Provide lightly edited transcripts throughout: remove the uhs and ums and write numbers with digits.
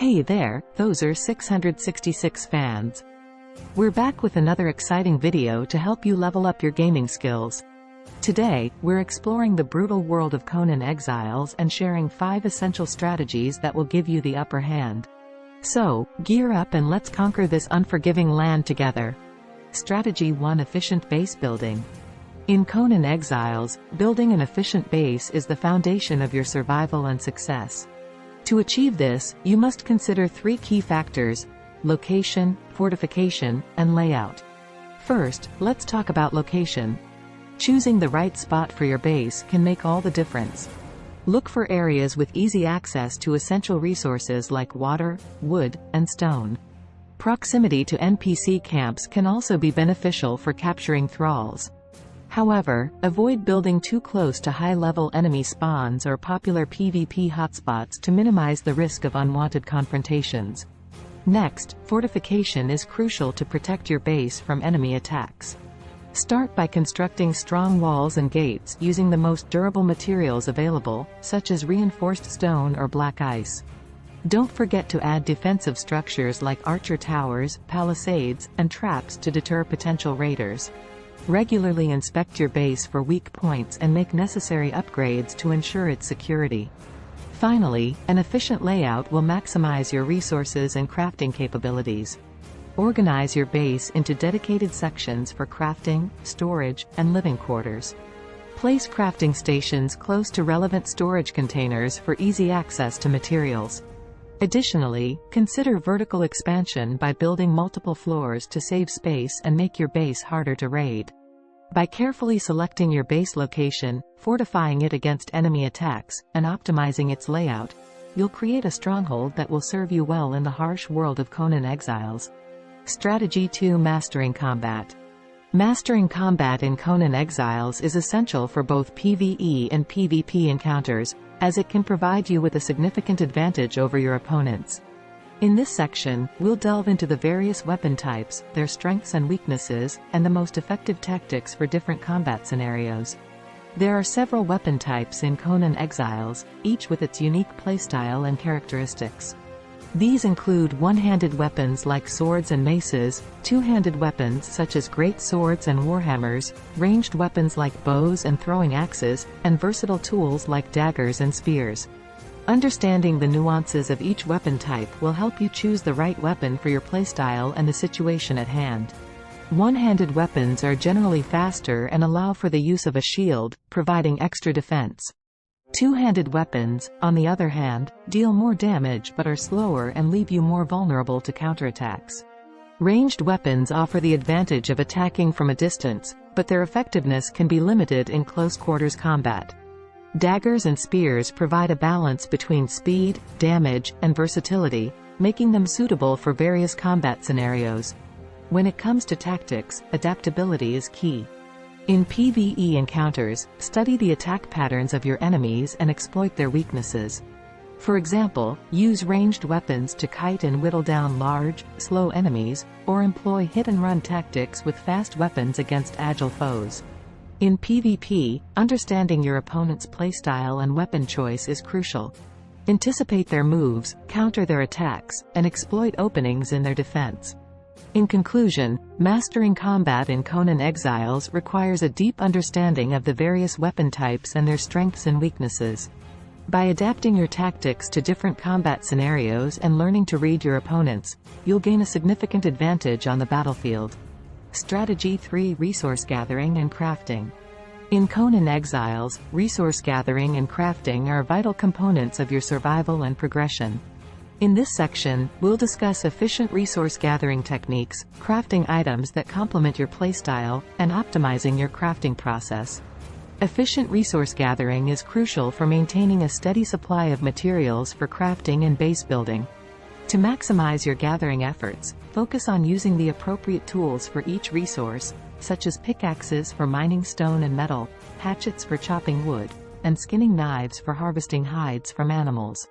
Hey there, those are 666 fans. We're back with another exciting video to help you level up your gaming skills. Today, we're exploring the brutal world of Conan Exiles and sharing 5 essential strategies that will give you the upper hand. So, gear up and let's conquer this unforgiving land together. Strategy 1: Efficient base building. In Conan Exiles, building an efficient base is the foundation of your survival and success. To achieve this, you must consider 3 key factors: location, fortification, and layout. First, let's talk about location. Choosing the right spot for your base can make all the difference. Look for areas with easy access to essential resources like water, wood, and stone. Proximity to NPC camps can also be beneficial for capturing thralls. However, avoid building too close to high-level enemy spawns or popular PvP hotspots to minimize the risk of unwanted confrontations. Next, fortification is crucial to protect your base from enemy attacks. Start by constructing strong walls and gates using the most durable materials available, such as reinforced stone or black ice. Don't forget to add defensive structures like archer towers, palisades, and traps to deter potential raiders. Regularly inspect your base for weak points and make necessary upgrades to ensure its security. Finally, an efficient layout will maximize your resources and crafting capabilities. Organize your base into dedicated sections for crafting, storage, and living quarters. Place crafting stations close to relevant storage containers for easy access to materials. Additionally, consider vertical expansion by building multiple floors to save space and make your base harder to raid. By carefully selecting your base location, fortifying it against enemy attacks, and optimizing its layout, you'll create a stronghold that will serve you well in the harsh world of Conan Exiles. Strategy 2: Mastering combat. Mastering combat in Conan Exiles is essential for both PvE and PvP encounters, as it can provide you with a significant advantage over your opponents. In this section, we'll delve into the various weapon types, their strengths and weaknesses, and the most effective tactics for different combat scenarios. There are several weapon types in Conan Exiles, each with its unique playstyle and characteristics. These include one-handed weapons like swords and maces, two-handed weapons such as great swords and warhammers, ranged weapons like bows and throwing axes, and versatile tools like daggers and spears. Understanding the nuances of each weapon type will help you choose the right weapon for your playstyle and the situation at hand. One-handed weapons are generally faster and allow for the use of a shield, providing extra defense. Two-handed weapons, on the other hand, deal more damage but are slower and leave you more vulnerable to counterattacks. Ranged weapons offer the advantage of attacking from a distance, but their effectiveness can be limited in close-quarters combat. Daggers and spears provide a balance between speed, damage, and versatility, making them suitable for various combat scenarios. When it comes to tactics, adaptability is key. In PvE encounters, study the attack patterns of your enemies and exploit their weaknesses. For example, use ranged weapons to kite and whittle down large, slow enemies, or employ hit-and-run tactics with fast weapons against agile foes. In PvP, understanding your opponent's playstyle and weapon choice is crucial. Anticipate their moves, counter their attacks, and exploit openings in their defense. In conclusion, mastering combat in Conan Exiles requires a deep understanding of the various weapon types and their strengths and weaknesses. By adapting your tactics to different combat scenarios and learning to read your opponents, you'll gain a significant advantage on the battlefield. Strategy 3: Resource gathering and crafting. In Conan Exiles, resource gathering and crafting are vital components of your survival and progression. In this section, we'll discuss efficient resource gathering techniques, crafting items that complement your playstyle, and optimizing your crafting process. Efficient resource gathering is crucial for maintaining a steady supply of materials for crafting and base building. To maximize your gathering efforts, focus on using the appropriate tools for each resource, such as pickaxes for mining stone and metal, hatchets for chopping wood, and skinning knives for harvesting hides from animals.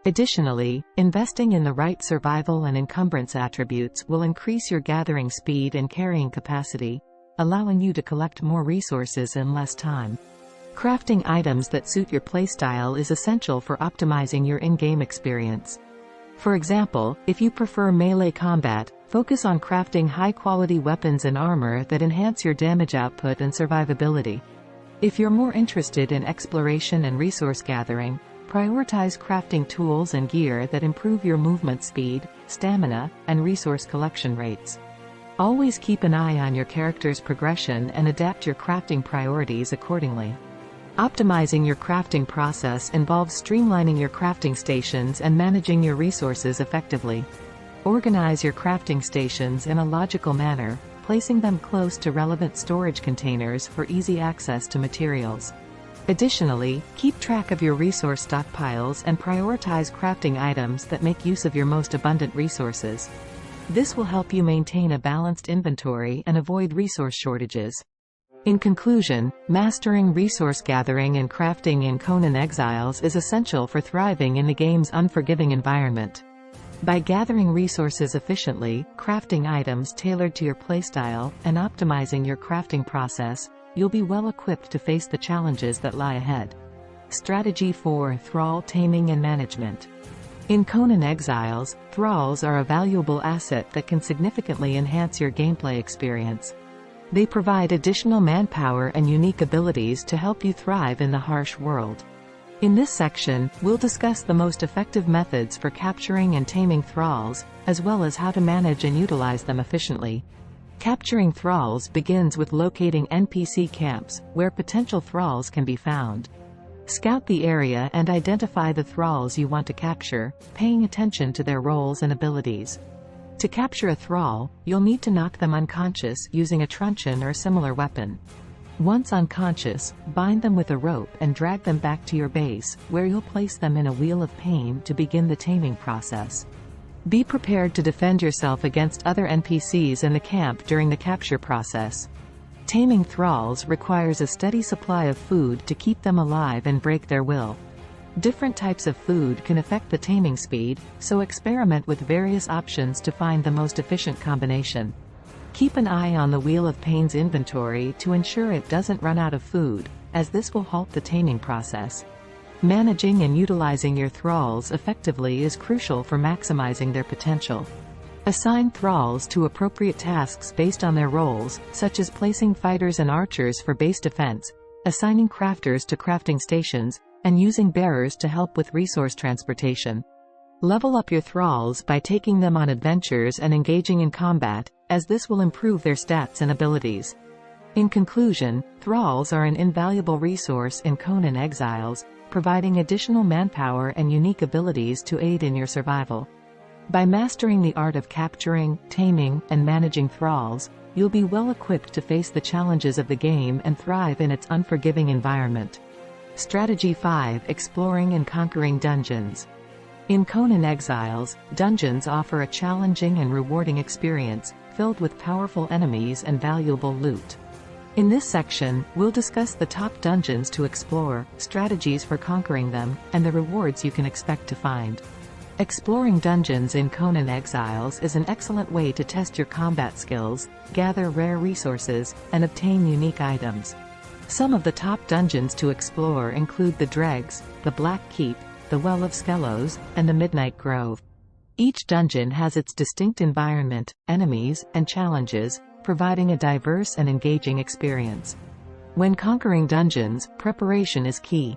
Additionally, investing in the right survival and encumbrance attributes will increase your gathering speed and carrying capacity, allowing you to collect more resources in less time. Crafting items that suit your playstyle is essential for optimizing your in-game experience. For example, if you prefer melee combat, focus on crafting high-quality weapons and armor that enhance your damage output and survivability. If you're more interested in exploration and resource gathering, prioritize crafting tools and gear that improve your movement speed, stamina, and resource collection rates. Always keep an eye on your character's progression and adapt your crafting priorities accordingly. Optimizing your crafting process involves streamlining your crafting stations and managing your resources effectively. Organize your crafting stations in a logical manner, placing them close to relevant storage containers for easy access to materials. Additionally, keep track of your resource stockpiles and prioritize crafting items that make use of your most abundant resources. This will help you maintain a balanced inventory and avoid resource shortages. In conclusion, mastering resource gathering and crafting in Conan Exiles is essential for thriving in the game's unforgiving environment. By gathering resources efficiently, crafting items tailored to your playstyle, and optimizing your crafting process, you'll be well equipped to face the challenges that lie ahead. Strategy 4: Thrall Taming and Management. In Conan Exiles, thralls are a valuable asset that can significantly enhance your gameplay experience. They provide additional manpower and unique abilities to help you thrive in the harsh world. In this section, we'll discuss the most effective methods for capturing and taming thralls, as well as how to manage and utilize them efficiently. Capturing thralls begins with locating NPC camps, where potential thralls can be found. Scout the area and identify the thralls you want to capture, paying attention to their roles and abilities. To capture a thrall, you'll need to knock them unconscious using a truncheon or similar weapon. Once unconscious, bind them with a rope and drag them back to your base, where you'll place them in a wheel of pain to begin the taming process. Be prepared to defend yourself against other NPCs in the camp during the capture process. Taming thralls requires a steady supply of food to keep them alive and break their will. Different types of food can affect the taming speed, so experiment with various options to find the most efficient combination. Keep an eye on the Wheel of Pain's inventory to ensure it doesn't run out of food, as this will halt the taming process. Managing and utilizing your thralls effectively is crucial for maximizing their potential. Assign thralls to appropriate tasks based on their roles, such as placing fighters and archers for base defense, assigning crafters to crafting stations, and using bearers to help with resource transportation. Level up your thralls by taking them on adventures and engaging in combat, as this will improve their stats and abilities. In conclusion, thralls are an invaluable resource in Conan Exiles, providing additional manpower and unique abilities to aid in your survival. By mastering the art of capturing, taming, and managing thralls, you'll be well equipped to face the challenges of the game and thrive in its unforgiving environment. Strategy 5: Exploring and Conquering Dungeons. In Conan Exiles, dungeons offer a challenging and rewarding experience, filled with powerful enemies and valuable loot. In this section, we'll discuss the top dungeons to explore, strategies for conquering them, and the rewards you can expect to find. Exploring dungeons in Conan Exiles is an excellent way to test your combat skills, gather rare resources, and obtain unique items. Some of the top dungeons to explore include the Dregs, the Black Keep, the Well of Skelos, and the Midnight Grove. Each dungeon has its distinct environment, enemies, and challenges, providing a diverse and engaging experience. When conquering dungeons, preparation is key.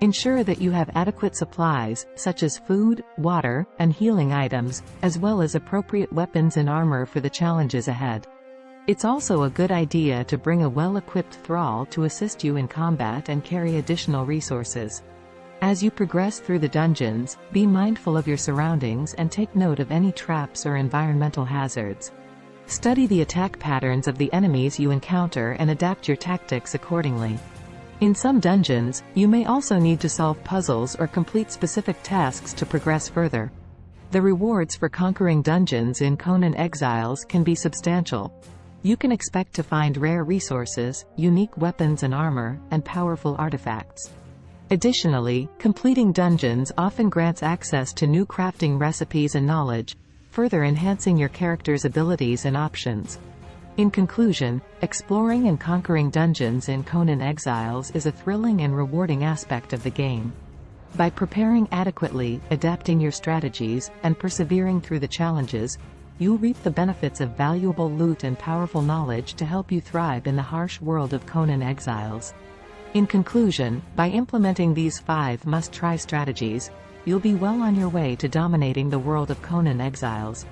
Ensure that you have adequate supplies, such as food, water, and healing items, as well as appropriate weapons and armor for the challenges ahead. It's also a good idea to bring a well-equipped thrall to assist you in combat and carry additional resources. As you progress through the dungeons, be mindful of your surroundings and take note of any traps or environmental hazards. Study the attack patterns of the enemies you encounter and adapt your tactics accordingly. In some dungeons, you may also need to solve puzzles or complete specific tasks to progress further. The rewards for conquering dungeons in Conan Exiles can be substantial. You can expect to find rare resources, unique weapons and armor, and powerful artifacts. Additionally, completing dungeons often grants access to new crafting recipes and knowledge, further enhancing your character's abilities and options. In conclusion, exploring and conquering dungeons in Conan Exiles is a thrilling and rewarding aspect of the game. By preparing adequately, adapting your strategies, and persevering through the challenges, you'll reap the benefits of valuable loot and powerful knowledge to help you thrive in the harsh world of Conan Exiles. In conclusion, by implementing these 5 must-try strategies, you'll be well on your way to dominating the world of Conan Exiles.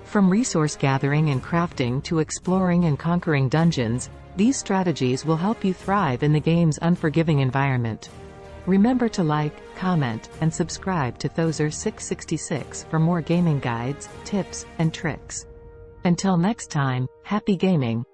From resource gathering and crafting to exploring and conquering dungeons, these strategies will help you thrive in the game's unforgiving environment. Remember to like, comment, and subscribe to Thozer666 for more gaming guides, tips, and tricks. Until next time, happy gaming!